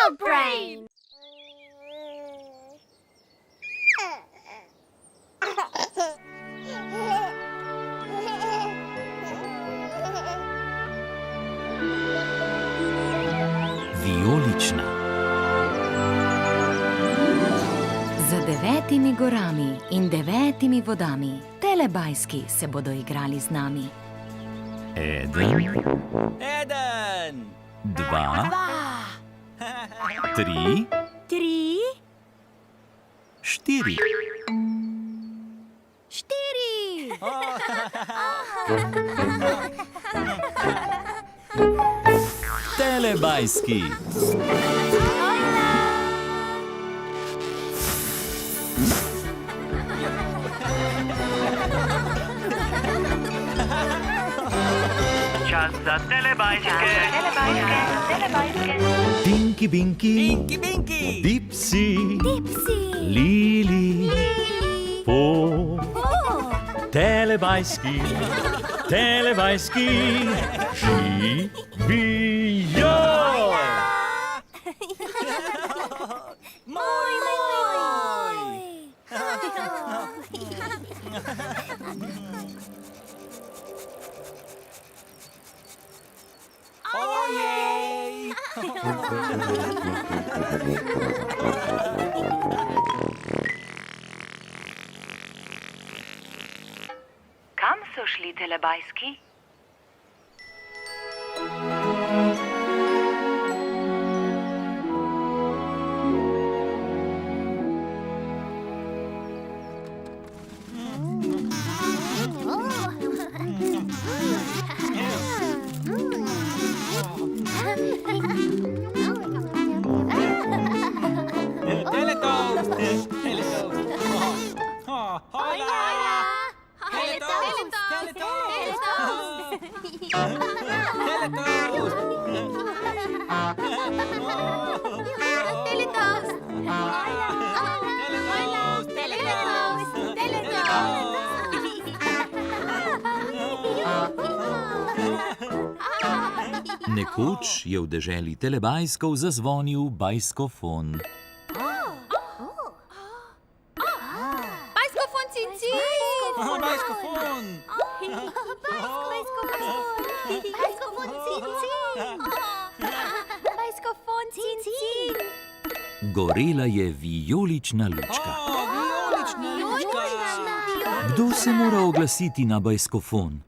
Dog Brain! Vijolična. Za 9 gorami in 9 vodami telebajski se bodo igrali z nami. Eden, dva, tri, štiri. Telebajski. Čas za telebajske. Tinky Binky, Dipsy, Lili, Po. Telebajski, živijo! Kam so šli telebajski? Nekoč je v deželi telebajskov zazvonil bajskofon. Bajskofon cincin! Bajskofon! Bajskofon cincin! Gorela je vijolična lučka. Vijolična lučka! Kdo se mora oglasiti na bajskofon?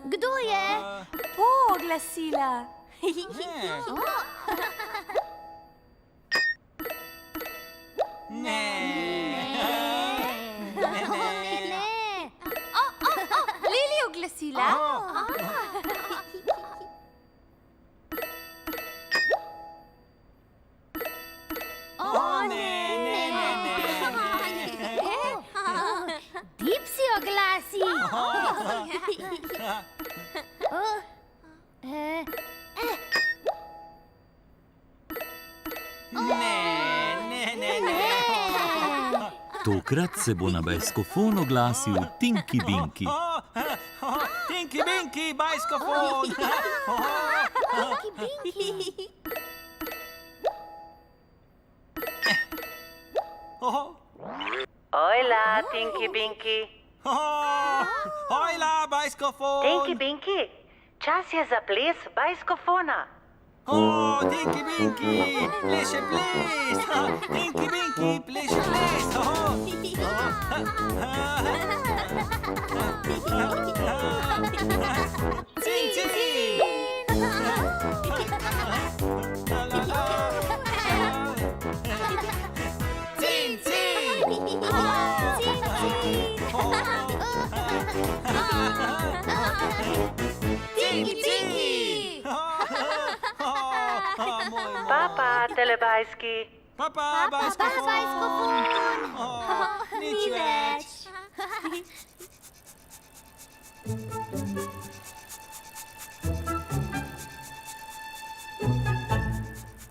Kdo je? Oglasila. Lili oglasila? Dipsy oglasi. Tokrat se bo na bajskofon oglasil Tinky Binky. Tinky Binky, bajskofon! Ojla, Tinky Binky. Hojla, bajskofon! Tinky Binky, čas je za ples bajskofona. Tinky Binky, pleše ples! Tinky Binky, pleše ples! Papa, telebajski. Papa, bajskofon! Nič več.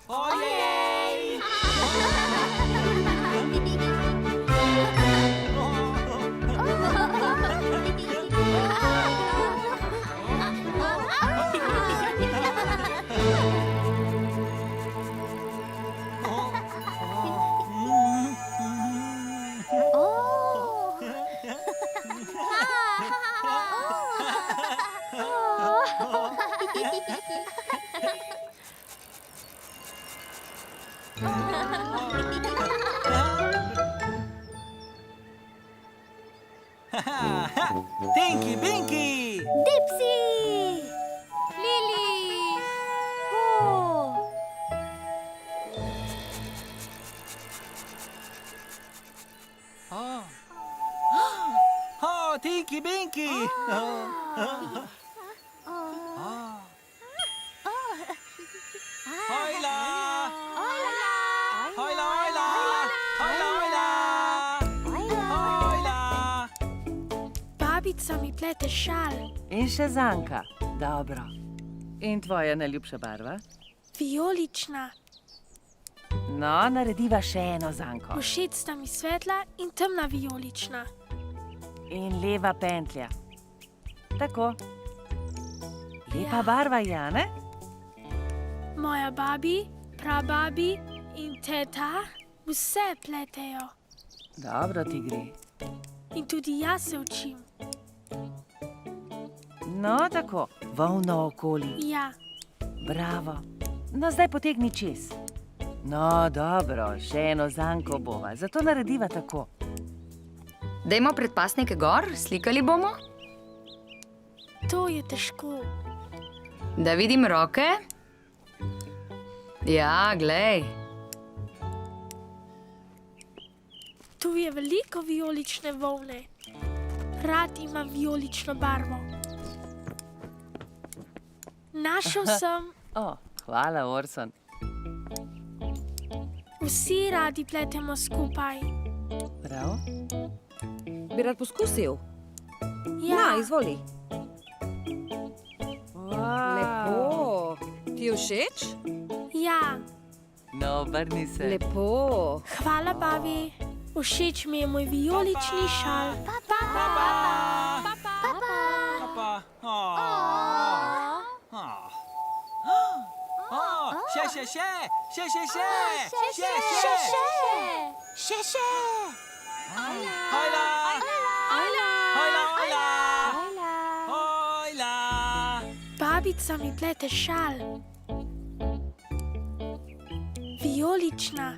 Ojej! Tinky Binky! Dipsy! Lily! Oh! Oh. Oh, Tinky Binky! Hoila! Hoila, hoila! Hoila, hoila! Babica mi plete šal, In še zanka. Dobro. In tvoja najljubša barva? vijolična. No, narediva še eno zanko. Všeč sta mi svetla in temna vijolična. In leva pentlja. Tako. Lepa barva, Jane? Moja babi, prababi in teta vse pletejo. Dobro ti gre. In tudi jaz se učim. No, tako. Volno okoli. Ja, Bravo. No, zdaj potegni čez. No, dobro, še eno zanko bova. Zato narediva tako. Dajmo predpasnike gor, slikali bomo. to je težko. Da vidim roke. Ja, glej. Tu je veliko vijolične volne. Rad ima vijolično barvo. Našel sem, O, hvala, Orson. vsi radi pletemo skupaj. Prav? Bi rad poskusil? Ja, izvoli. Wow. Lepo. Ti je všeč? ja. No, obrni se. Lepo. Hvala, babi. Všeč mi je moj vijolični šal. Papa! Še! Hoila! Hoila! Babica mi plete šal. Vijolična.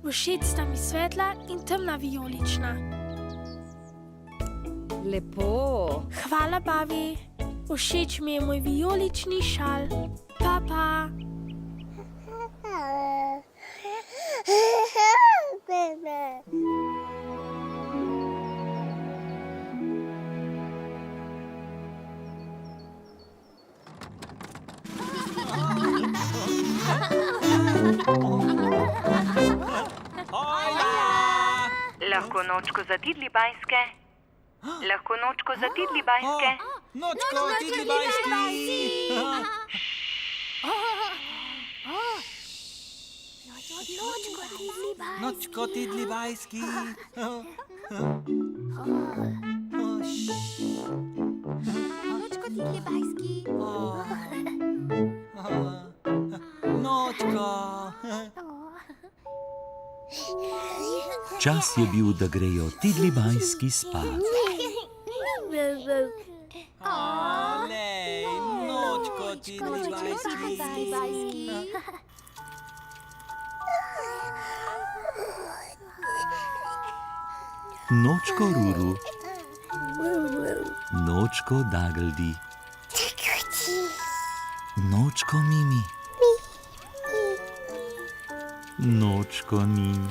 Všeč sta mi svetla in temna vijolična. Lepo. Hvala, babi. Všeč mi je moj vijolični šal. Papa. Lahko nočko za tidli bajske? Lahko nočko za tidli bajske? Nočko, tidli bajski! Nočko, tidli bajski! Nočko tidli bajski. Nočko! Čas je bil, da grejo tidlibajski spat. Lej, nočko, tidli bajski! Nočko Ruru, nočko Dagldi, nočko Mimi, nočko Nin.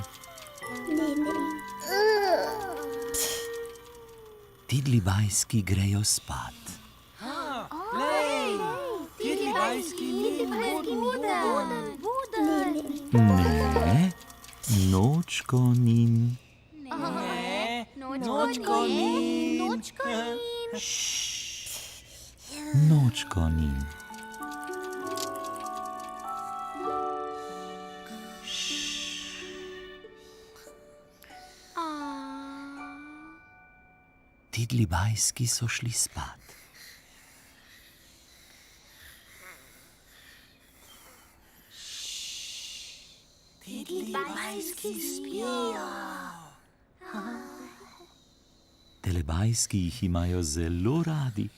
Tidlibajski grejo spat. Lej, tidli bajski ni Ne, nočko Nin. Ne, Nočko ni. Nočko Nočko Nin. Tidlibajski so šli spat. bajski spijo. Telebajski jih imajo zelo radi.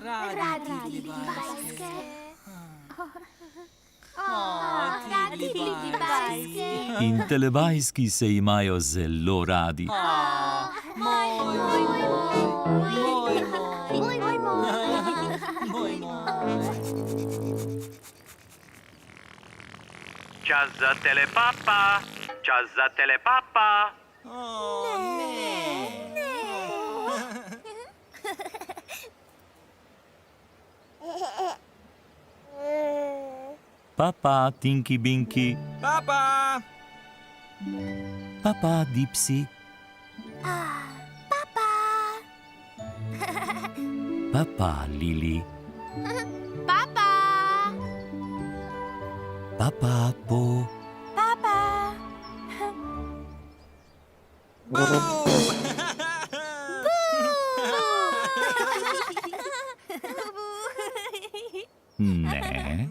Radi radi Tidli Bajske. Radi Tidli Bajske. In telebajski se imajo zelo radi. Čas za telepapa, čas za telepapa. Papa, Tinky Binky, Papa! Papa, Dipsy, Papa, Lili, Papa. Papa, Po, ne,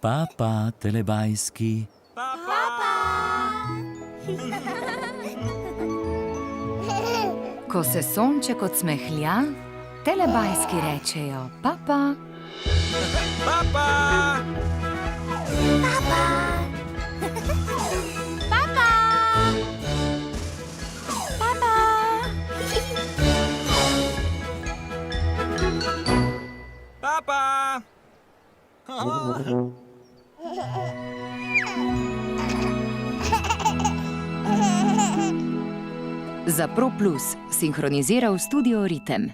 Papa, telebajski, Ko se sonček odsmehlja, telebajski rečejo papa. Papa! Papa! Za ProPlus sinhroniziral studio Ritem.